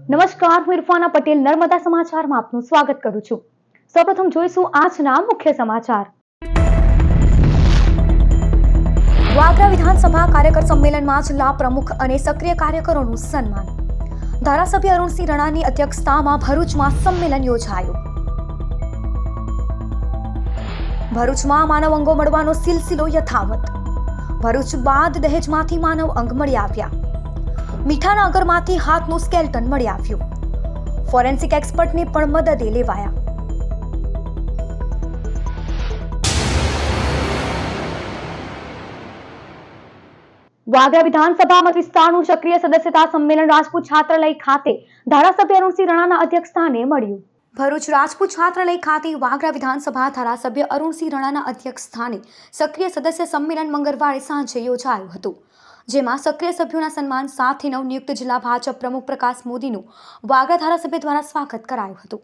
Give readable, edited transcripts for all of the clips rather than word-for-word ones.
નમસ્કાર, હું ઇરફાના પટેલ નર્મદા સમાચારમાં આપનું સ્વાગત કરું છું। સૌપ્રથમ જોઈશું આજના મુખ્ય સમાચાર। વાગરા વિધાનસભા કાર્યકર સંમેલનમાં જિલ્લા પ્રમુખ અને સક્રિય કાર્યકરોનું સન્માન। ધારાસભ્ય અરુણસિંહ રણાની અધ્યક્ષતામાં ભરૂચમાં સંમેલન યોજાયું। ભરૂચમાં માનવ અંગો મળવાનો સિલસિલો યથાવત। ભરૂચ બાદ દહેજમાંથી માનવ અંગ મળી આવ્યા। મીઠાના અગરમાંથી હાથનું સ્કેલ્ટન મળી આવ્યું। ફોરેન્સિક એક્સપર્ટની પણ મદદે લેવાયા। વાગરા વિધાનસભા મત વિસ્તારનું સક્રિય સદસ્યતા સંમેલન રાજપૂત છાત્રાલય ખાતે ધારાસભ્ય અરુણસિંહ રણાના અધ્યક્ષસ્થાને મળ્યું। ભરૂચ રાજપૂત છાત્રાલય ખાતે વાગરા વિધાનસભા ધારાસભ્ય અરુણસિંહ રણાના અધ્યક્ષસ્થાને સક્રિય સદસ્ય સંમેલન મંગળવારે સાંજે યોજાયું હતું, જેમાં સક્રિય સભ્યોના સન્માન સાથે નવનિયુક્ત જિલ્લા ભાજપ પ્રમુખ પ્રકાશ મોદીનું વાગરા ધારાસભ્ય દ્વારા સ્વાગત કરાયું હતું।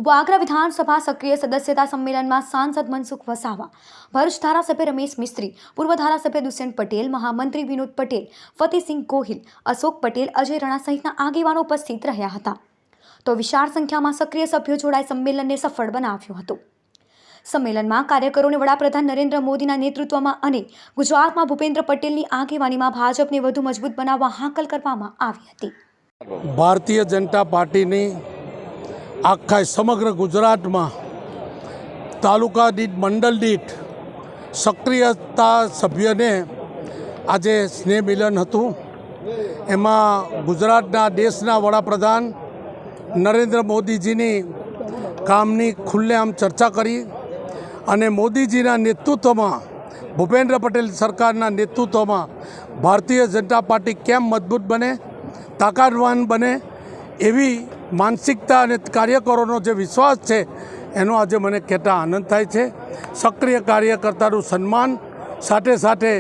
વાગરા વિધાનસભા સક્રિય સદસ્યતા સંમેલનમાં સાંસદ મનસુખ વસાવા, ભરૂચ ધારાસભ્ય રમેશ મિસ્ત્રી, પૂર્વ ધારાસભ્ય દુષ્યંત પટેલ, મહામંત્રી વિનોદ પટેલ, ફતેહસિંહ ગોહિલ, અશોક પટેલ, અજય રણા સહિતના આગેવાનો ઉપસ્થિત રહ્યા હતા। તો વિશાળ સંખ્યામાં સક્રિય સભ્યો જોડાઈ સંમેલનને સફળ બનાવ્યું હતું। સંમેલનમાં કાર્યકરોને વડાપ્રધાન નરેન્દ્ર મોદીના નેતૃત્વમાં અને ગુજરાતમાં ભૂપેન્દ્ર પટેલની આગેવાનીમાં ભાજપને વધુ મજબૂત બનાવવા હાકલ કરવામાં આવી હતી। ભારતીય જનતા પાર્ટીની આખા સમગ્ર ગુજરાતમાં તાલુકા દીઠ, મંડળ દીઠ સક્રિયતા સભ્યને આજે સ્નેહ મિલન હતું। એમાં ગુજરાતના દેશના વડાપ્રધાન નરેન્દ્ર મોદીજીની કામની ખુલ્લેઆમ ચર્ચા કરી અને મોદીજીના નેતૃત્વમાં, ભૂપેન્દ્ર પટેલ સરકારના નેતૃત્વમાં ભારતીય જનતા પાર્ટી કેમ મજબૂત બને, તાકાતવાન બને, એવી માનસિકતા અને કાર્યકરોનો જે વિશ્વાસ છે એનો આજે મને કહેતા આનંદ થાય છે। સક્રિય કાર્યકર્તાનું સન્માન, સાથે સાથે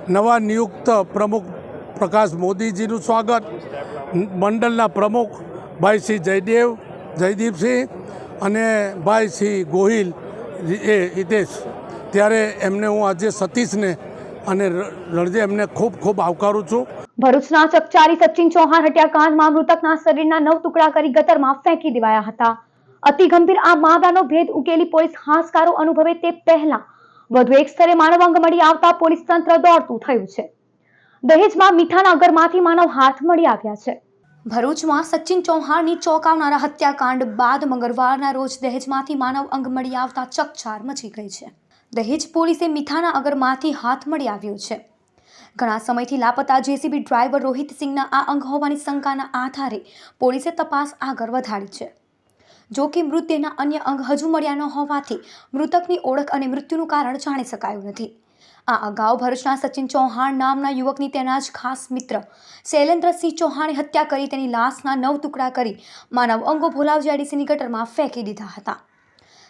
નવા નિયુક્ત પ્રમુખ પ્રકાશ મોદીજીનું સ્વાગત, મંડળના પ્રમુખ ભાઈ શ્રી જયદીપસિંહ અને ભાઈ શ્રી ગોહિલ હિતેશ, ત્યારે એમને હું આજે સતીશને અને રણજે એમને ખૂબ ખૂબ આવકારું છું। ભરૂચના ચકચારી સચિન ચૌહાણ હત્યાકાંડમાં મૃતકના શરીરના 9 ટુકડા કરી ગટરમાં ફેંકી દેવાયા હતા। અતિ ગંભીર આ મામલાનો ભેદ ઉકેલી પોલીસ હાશકારો અનુભવે તે પહેલા વધુ એક સ્થળે માનવ અંગ મળી આવતા પોલીસ તંત્ર દોડતું થયું છે। દહેજમાં મીઠાના અગરમાંથી માનવ હાથ મળી આવ્યા છે। ભરૂચમાં સચિન ચૌહાણની ચોંકાવનારા હત્યાકાંડ બાદ મંગળવારના રોજ દહેજમાંથી માનવ અંગ મળી આવતા ચકચાર મચી ગઈ છે। દહેજ પોલીસે મીઠાના અગરમાંથી હાથ મળી આવ્યો છે। ઘણા સમયથી લાપતા જેસીબી ડ્રાઈવર રોહિત સિંહના આ અંગ હોવાની શંકાના આધારે પોલીસે તપાસ આગળ વધારી છે। જો કે મૃતદેહના અન્ય અંગ હજુ મળ્યા ન હોવાથી મૃતકની ઓળખ અને મૃત્યુનું કારણ જાણી શકાયું નથી। આ અગાઉ ભરૂચના સચિન ચૌહાણ નામના યુવકની તેના જ ખાસ મિત્ર શૈલેન્દ્રસિંહ ચૌહાણે હત્યા કરી તેની લાશના 9 ટુકડા કરી માનવ અંગો ભોલાવ જેડીસીની ગટરમાં ફેંકી દીધા હતા।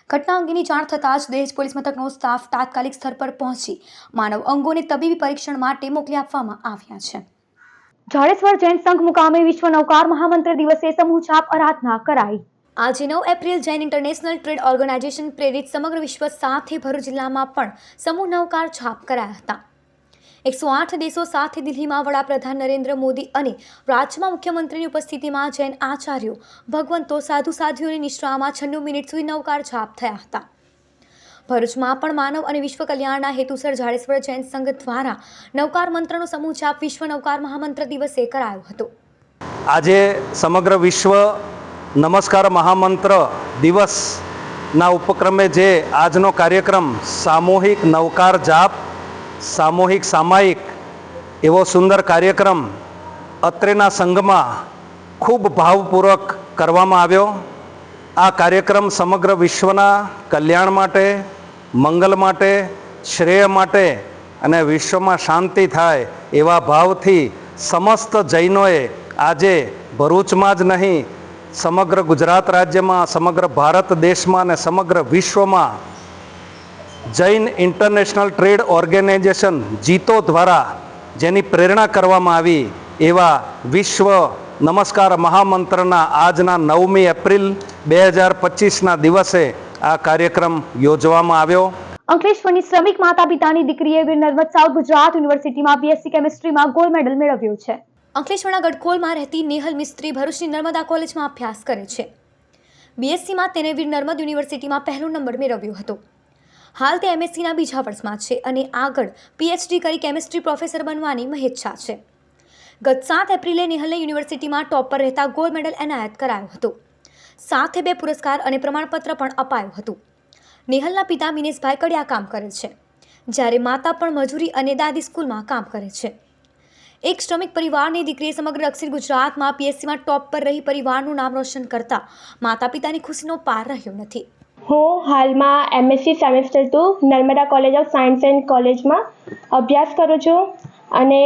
ઘટના અંગેની જાણ થતાં જ દહેજ પોલીસ મથકનો સ્ટાફ તાત્કાલિક સ્થળ પર પહોંચી માનવ અંગોને તબીબી પરીક્ષણ માટે મોકલી આપવામાં આવ્યા છે। જાડેશ્વર જૈન સંઘ મુકામે વિશ્વ નૌકાર મહામંત્ર દિવસે સમૂહ છાપ આરાધના કરાઈ। આજે 9 April Jain international trade organisation પ્રેરિત સમગ્ર વિશ્વ સાથે ભરૂચ જિલ્લામાં પણ સમૂહ નૌકાર છાપ કરાયા હતા। 108 દેશો સાથે દિલ્હીમાં વડાપ્રધાન નરેન્દ્ર મોદી અને રાજ્યમાં મુખ્યમંત્રીની ઉપસ્થિતિમાં જૈન આચાર્યો, ભગવંતો, સાધુ સાધ્વીઓની નિશ્રામાં 96 મિનિટ સુધી નૌકાર છાપ થયા હતા। ભરૂચમાં પણ માનવ અને વિશ્વ કલ્યાણના હેતુસર જાડેશ્વર જૈન સંઘ દ્વારા નૌકાર મંત્રનો સમૂહ છાપ વિશ્વ નૌકાર મહામંત્ર દિવસે કરાયો હતો। આજે સમગ્ર વિશ્વ નમસ્કાર મહામંત્ર દિવસના ઉપક્રમે જે આજનો કાર્યક્રમ સામૂહિક નૌકાર જાપ, સામાયિક એવો સુંદર કાર્યક્રમ અત્રેના સંઘમાં ખૂબ ભાવપૂર્વક કરવામાં આવ્યો। આ કાર્યક્રમ સમગ્ર વિશ્વના કલ્યાણ માટે, મંગલ માટે, શ્રેય માટે અને વિશ્વમાં શાંતિ થાય એવા ભાવથી સમસ્ત જૈનોએ આજે ભરૂચમાં જ નહીં, સમગ્ર ગુજરાત રાજ્યમાં, સમગ્ર ભારત દેશમાં અને સમગ્ર વિશ્વમાં જૈન ઇન્ટરનેશનલ ટ્રેડ ઓર્ગેનાઇઝેશન જીતો દ્વારા જેની પ્રેરણા કરવામાં આવી એવા વિશ્વ નમસ્કાર મહામંત્રના આજના 9મી એપ્રિલ 2025ના દિવસે આ કાર્યક્રમ યોજવામાં આવ્યો। અંકલેશ્વરની શ્રમિક માતા પિતાની દીકરીએ વીર નર્મદ સાઉથ ગુજરાત યુનિવર્સિટીમાં બીએસસી કેમિસ્ટ્રીમાં ગોલ્ડ મેડલ મેળવ્યો છે। અંકલેશ્વરના ગડખોલમાં રહેતી નેહલ મિસ્ત્રી ભરૂચની નર્મદા કોલેજમાં અભ્યાસ કરે છે. બીએસસીમાં તેને વીર નર્મદ યુનિવર્સિટીમાં પહેલો નંબર મેળવ્યો હતો. હાલ તે એમએસસીના બીજા વર્ષમાં છે અને આગળ પીએચડી કરી કેમિસ્ટ્રી પ્રોફેસર બનવાની મહેચ્છા છે. ગત 7 એપ્રિલે નેહલને યુનિવર્સિટીમાં ટોપ પર રહેતા ગોલ્ડ મેડલ એનાયત કરાયો હતો. સાથે 2 પુરસ્કાર અને પ્રમાણપત્ર પણ અપાયું હતું. નેહલના પિતા મિનેશભાઈ કડિયા કામ કરે છે, જ્યારે માતા પણ મજૂરી અને દાદી સ્કૂલમાં કામ કરે છે. એક શ્રમિક પરિવારની દીકરીએ સમગ્ર દક્ષિણ ગુજરાતમાં પીએસસીમાં ટોપ પર રહી પરિવારનું નામ રોશન કરતા માતા પિતાની ખુશીનો પાર રહ્યો નથી. હું હાલમાં MSc semester 2 Narmada college of science and કોલેજમાં અભ્યાસ કરું છું અને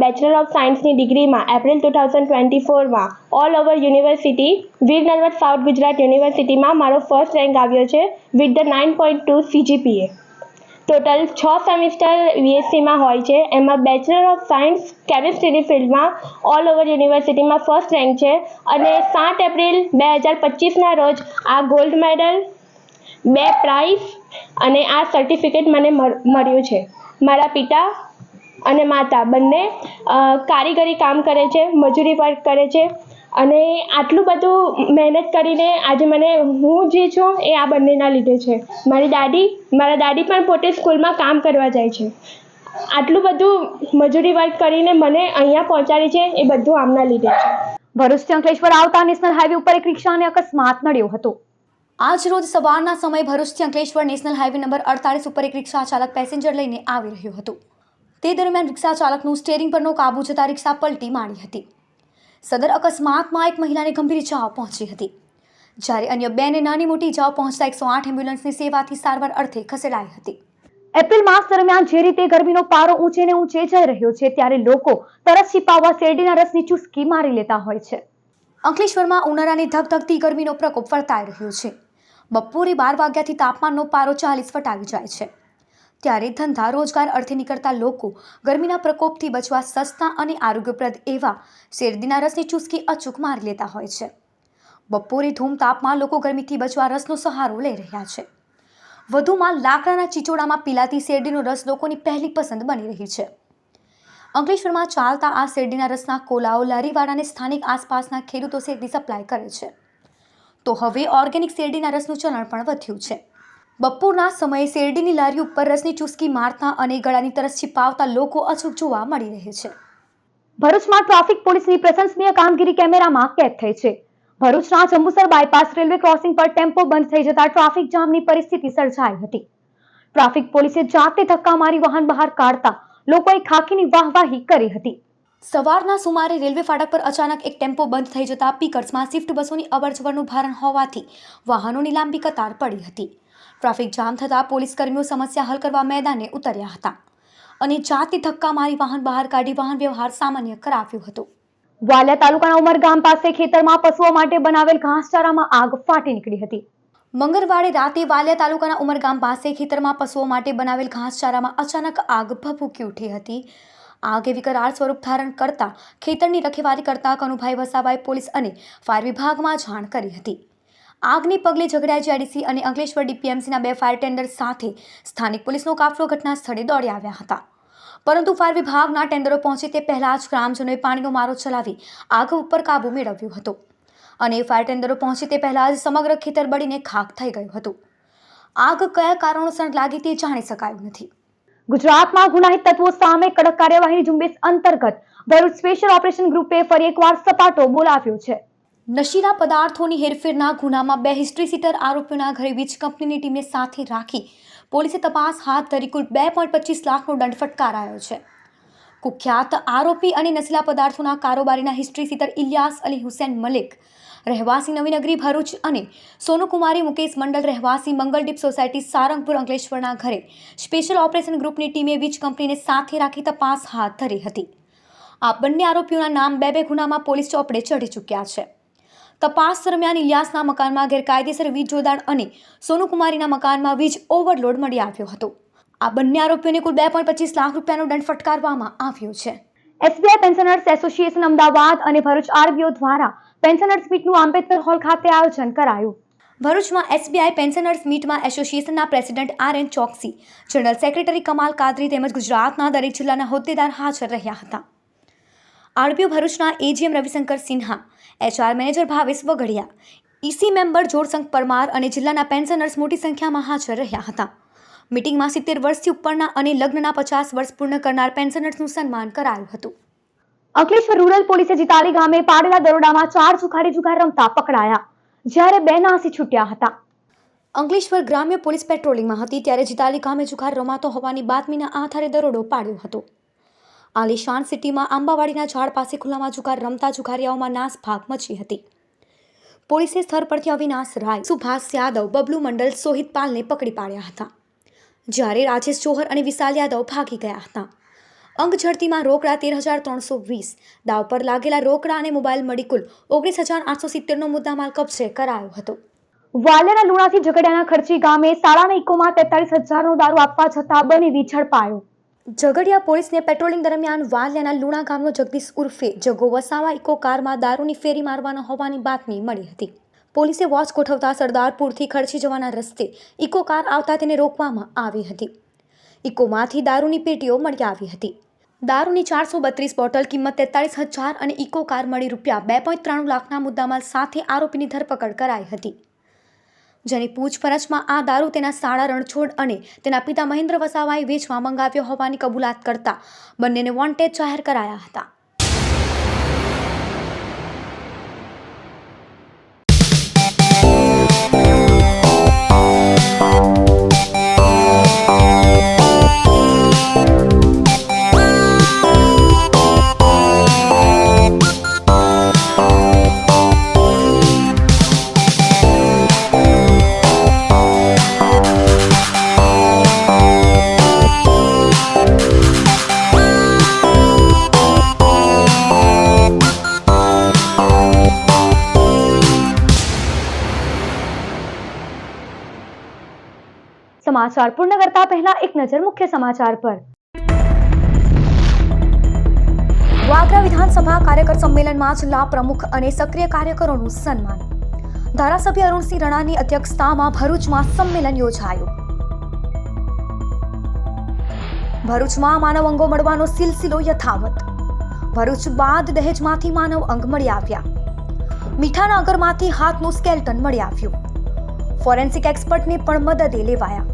બેચલર ઓફ સાયન્સની ડિગ્રીમાં એપ્રિલ 2024માં all over university Veer Narmad South Gujarat યુનિવર્સિટીમાં મારો ફર્સ્ટ રેન્ક આવ્યો છે with the 9.2 CGPA. Total 6 semester બીએસસીમાં હોય છે. એમાં બેચલર ઓફ સાયન્સ કેમિસ્ટ્રીની ફિલ્ડમાં ઓલ ઓવર યુનિવર્સિટીમાં ફર્સ્ટ રેન્ક છે અને 7 એપ્રિલ 2025ના રોજ આ ગોલ્ડ મેડલ, 2 પ્રાઇઝ અને આ સર્ટિફિકેટ મને મળ્યું છે. મારા પિતા અને માતા બંને કારીગરી કામ કરે છે, મજૂરી વર્ક કરે છે અને આટલું બધું મહેનત કરીને આજે હું જે છું એ આ બંનેના લીધે છે. મારા દાદી પણ પોતે સ્કૂલમાં કામ કરવા જાય છે. આટલું બધું મજૂરી વર્ક કરીને મને અહીંયા પહોંચાડી છે એ બધું આમના લીધે છે. ભરૂચથી અંકલેશ્વર આવતા નેશનલ હાઈવે ઉપર એક રિક્ષાને અકસ્માત નડ્યો હતો. આજ રોજ સવારના સમયે ભરૂચથી અંકલેશ્વર નેશનલ હાઈવે નંબર 48 ઉપર એક રિક્ષા ચાલક પેસેન્જર લઈને આવી રહ્યો હતો. તે દરમિયાન રિક્ષા ચાલકનું સ્ટીયરિંગ પરનો કાબુ જતા રિક્ષા પલટી મારી હતી. સદર અકસ્માતમાં એક મહિલાને ગંભીર ઇજાઓ પહોંચી હતી, જ્યારે અન્ય 2ને નાની મોટી ઇજાઓ પહોંચતા 108 એમ્બ્યુલન્સની સેવાથી સારવાર અર્થે ખસેડાઈ હતી. એપ્રિલ માસ દરમિયાન જે રીતે ગરમીનો પારો ઊંચે ને ઊંચે જઈ રહ્યો છે, ત્યારે લોકો તરસ છીપાવવા શેરડીના રસની ચૂસકી મારી લેતા હોય છે. અંકલેશ્વરમાં ઉનાળાની ધગધગતી ગરમીનો પ્રકોપ વર્તાઈ રહ્યો છે. બપોરે 12 વાગ્યાથી તાપમાનનો પારો 40 વટાવી જાય છે. ત્યારે ધંધા રોજગાર અર્થે નીકળતા લોકો ગરમીના પ્રકોપથી બચવા સસ્તા અને આરોગ્યપ્રદ એવા શેરડીના રસની ચૂસકી અચૂક મારી લેતા હોય છે. બપોરે ધૂમ તાપમાં લોકો ગરમીથી બચવા રસનો સહારો લઈ રહ્યા છે. વધુમાં લાકડાના ચીચોડામાં પીલાતી શેરડીનો રસ લોકોની પહેલી પસંદ બની રહી છે. અંકલેશ્વરમાં ચાલતા આ શેરડીના રસના કોલાઓ લારીવાળાને સ્થાનિક આસપાસના ખેડૂતો શેરડી સપ્લાય કરે છે. તો હવે ઓર્ગેનિક શેરડીના રસનું ચલણ પણ વધ્યું છે. બપોરના સમયે શેરડીની લારી ઉપર રસની ચૂસકી મારતા અને ગળાની તરસ छिपावता લોકો અચૂક જોવા મળી રહે છે. ભરૂચમાં ટ્રાફિક પોલીસની પ્રશંસનીય કામગીરી કેમેરામાં કેદ થઈ છે. ભરૂચના જંબુસર બાયપાસ રેલવે ક્રોસિંગ પર ટેમ્પો બંધ થઈ જતા ટ્રાફિક જામની પરિસ્થિતિ સર્જાઈ હતી. ટ્રાફિક પોલીસે જાતે ધક્કા મારી વાહન બહાર કાઢતા લોકોએ ખાખીની વાહવાહી કરી હતી. સવારના સુમારે રેલવે ફાટક પર અચાનક એક ટેમ્પો બંધ થઈ જતા પીકર્સમાં સ્વિફ્ટ બસોની અવરજવરનું ભારણ હોવાથી વાહનોની લાંબી કતાર પડી હતી. ટ્રાફિક જામ થતાં પોલીસ કર્મીઓ સમસ્યા હલ કરવા મેદાને ઉતર્યા હતા અને જાતે ધક્કા મારી વાહન બહાર કાઢી વાહન વ્યવહાર સામાન્ય કરાવ્યો હતો. વાલિયા તાલુકાના ઉમરગામ પાસે ખેતરમાં પશુઓ માટે બનાવેલ ઘાસચારામાં આગ ફાટી નીકળી હતી. મંગળવારે રાતે વાલિયા તાલુકાના ઉમરગામ પાસે ખેતરમાં પશુઓ માટે બનાવેલ ઘાસચારામાં અચાનક આગ ભભૂકી ઉઠી હતી. આગે વિકરાળ સ્વરૂપ ધારણ કરતા ખેતરની રખેવાળી કરતા કનુભાઈ વસાવાએ પોલીસ અને ફાયર વિભાગમાં જાણ કરી હતી. આગને પગલે ઝઘડિયા જીઆઈડીસી અને અંકલેશ્વર ડીપીએમસીના 2 ફાયર ટેન્ડર સાથે સ્થાનિક પોલીસનો કાફલો ઘટના સ્થળે દોડી આવ્યા હતા. પરંતુ ફાયર વિભાગના ટેન્ડરો પહોંચે તે પહેલા જ ગ્રામજનોએ પાણીનો મારો ચલાવી આગ ઉપર કાબુ મેળવ્યો હતો અને ફાયર ટેન્ડરો પહોંચે તે પહેલા જ સમગ્ર ખેતર બળીને ખાખ થઈ ગયું હતું. આગ કયા કારણોસર લાગી તે જાણી શકાયું નથી. ગુજરાતમાં ગુનાહિત તત્વો સામે કડક કાર્યવાહીની ઝુંબેશ અંતર્ગત ભરૂચ સ્પેશિયલ ઓપરેશન ગ્રુપે ફરી એકવાર સપાટો બોલાવ્યો છે. નશીલા પદાર્થોની હેરફેરના ગુનામાં 2 હિસ્ટ્રી સીટર આરોપીઓના ઘરે વીજ કંપનીની ટીમને સાથે રાખી પોલીસે તપાસ હાથ ધરી કુલ 2.25 લાખનો દંડ ફટકારાયો છે. કુખ્યાત આરોપી અને નશીલા પદાર્થોના કારોબારીના હિસ્ટ્રી સીટર ઇલિયાસ અલી હુસૈન મલિક રહેવાસી નવીનગરી ભરૂચ અને સોનુકુમારી મુકેશ મંડલ રહેવાસી મંગલદીપ સોસાયટી સારંગપુર અંકલેશ્વરના ઘરે સ્પેશિયલ ઓપરેશન ગ્રુપની ટીમે વીજ કંપનીને સાથે રાખી તપાસ હાથ ધરી હતી. આ બંને આરોપીઓના નામ 2 ગુનામાં પોલીસ ચોપડે ચઢી ચૂક્યા છે. તપાસ દરમિયાન ઇલિયાસના મકાનમાં ગેરકાયદેસર વીજ જોડાણ અને સોનુકુમારીના મકાનમાં વીજ ઓવરલોડ મળી આવ્યો હતો. આ બંને આરોપીઓને કુલ 2.25 લાખ રૂપિયાનો દંડ ફટકારવામાં આવ્યો છે. એસબીઆઈ પેન્શનર્સ એસોસિએશન અમદાવાદ અને ભરૂચ આરબીઓ દ્વારા પેન્શનર્સ મીટનું આંબેડકર હોલ ખાતે આયોજન કરાયું. ભરૂચમાં એસબીઆઈ પેન્શનર્સ મીટમાં એસોસિએશનના પ્રેસિડેન્ટ આર.એન. ચોકસી, જનરલ સેક્રેટરી કમાલ કાદરી તેમજ ગુજરાતના દરેક જિલ્લાના હોદ્દેદાર હાજર રહ્યા હતા. આરપીઓ ભરૂચના AGM Ravishankar Sinha, HR manager Bhavesh Vagadiya, EC member Jorsang Parmar અને જિલ્લાના પેન્શનર્સ મોટી સંખ્યામાં હાજર રહ્યા હતા. મીટિંગમાં 70 વર્ષથી ઉપરના અને લગ્નના 50 વર્ષ પૂર્ણ કરનાર પેન્શનર્સનું સન્માન કરાયું હતું. અંકલેશ્વર રૂરલ પોલીસે જીતાલી ગામે પાડેલા દરોડામાં 4 જુગારી જુગાર રમતા પકડાયા, જ્યારે 2 નાસી છૂટ્યા હતા. અંકલેશ્વર ગ્રામ્ય પોલીસ પેટ્રોલિંગમાં હતી ત્યારે જીતાલી ગામે જુગાર રમાતો હોવાની બાતમીના આધારે દરોડો પાડ્યો હતો. આલિશાન સિટીમાં આંબાવાડીના ઝાડ પાસે ખુલ્લામાં જુગાર રમતા જુગારીયાઓમાં નાસભાગ મચી હતી. પોલીસે સ્થળ પરથી અવિનાશ રાય, સુભાષ યાદવ, બબલુ મંડલ, સોહિત પાલને પકડી પાડ્યા હતા, જ્યારે રાજેશ જોહર અને વિશાલ યાદવ ભાગી ગયા હતા. અંક ઝડતીમાં રોકડા 13,320, દાવ પર લાગેલા રોકડા અને મોબાઈલ મળી કુલ 19,870નો મુદ્દામાલ કબજે કરાયો હતો. વાલિયાના લુણાથી ઝઘડિયાના ખર્ચી ગામે શાળાના ઇકોમાં 43,000નો દારૂ આપવા જતા બનેવી ઝડપાયો. ઝઘડિયા પોલીસને પેટ્રોલિંગ દરમિયાન વાલિયાના લુણા ગામનો જગદીશ ઉર્ફે જગો વસાવા ઇકો કારમાં દારૂની ફેરી મારવાનો હોવાની બાતમી મળી હતી. પોલીસે વોચ ગોઠવતા સરદારપુરથી ખર્ચી જવાના રસ્તે ઇકો કાર આવતા તેને રોકવામાં આવી હતી. ઇકોમાંથી દારૂની પેટીઓ મળી આવી હતી. દારૂની 432 બોટલ, કિંમત 43,000 અને ઇકો કાર મળી રૂપિયા 2.93 લાખના મુદ્દામાલ સાથે આરોપીની ધરપકડ કરાઈ હતી. જેની પૂછપરછમાં આ દારૂ તેના શાળા રણછોડ અને તેના પિતા મહેન્દ્ર વસાવાએ વેચવા મંગાવ્યો હોવાની કબૂલાત કરતા બંનેને વોન્ટેડ જાહેર કરાયા હતા. સમાચાર પૂર્ણ કરતા પહેલા એક નજર મુખ્ય સમાચાર પર. વાગરા વિધાનસભા કાર્યકર સંમેલનમાં જિલ્લા પ્રમુખ અને સક્રિય કાર્યકરોનું સન્માન. ધારાસભ્ય અરુણસિંહ રાણાની અધ્યક્ષતામાં ભરૂચમાં સંમેલન યોજાયું. ભરૂચમાં માનવ અંગો મળવાનો સિલસિલો યથાવત. ભરૂચ બાદ દહેજમાંથી માનવ અંગ મળી આવ્યા. મીઠાના અગરમાંથી હાથનું સ્કેલ્ટન મળી આવ્યું. ફોરેન્સિક એક્સપર્ટને પણ મદદે લેવાયા.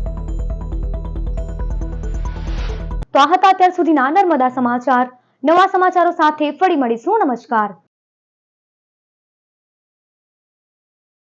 તો આ હતા અત્યાર સુધીના નર્મદા સમાચાર. નવા સમાચારો સાથે ફરી મળીશું. નમસ્કાર.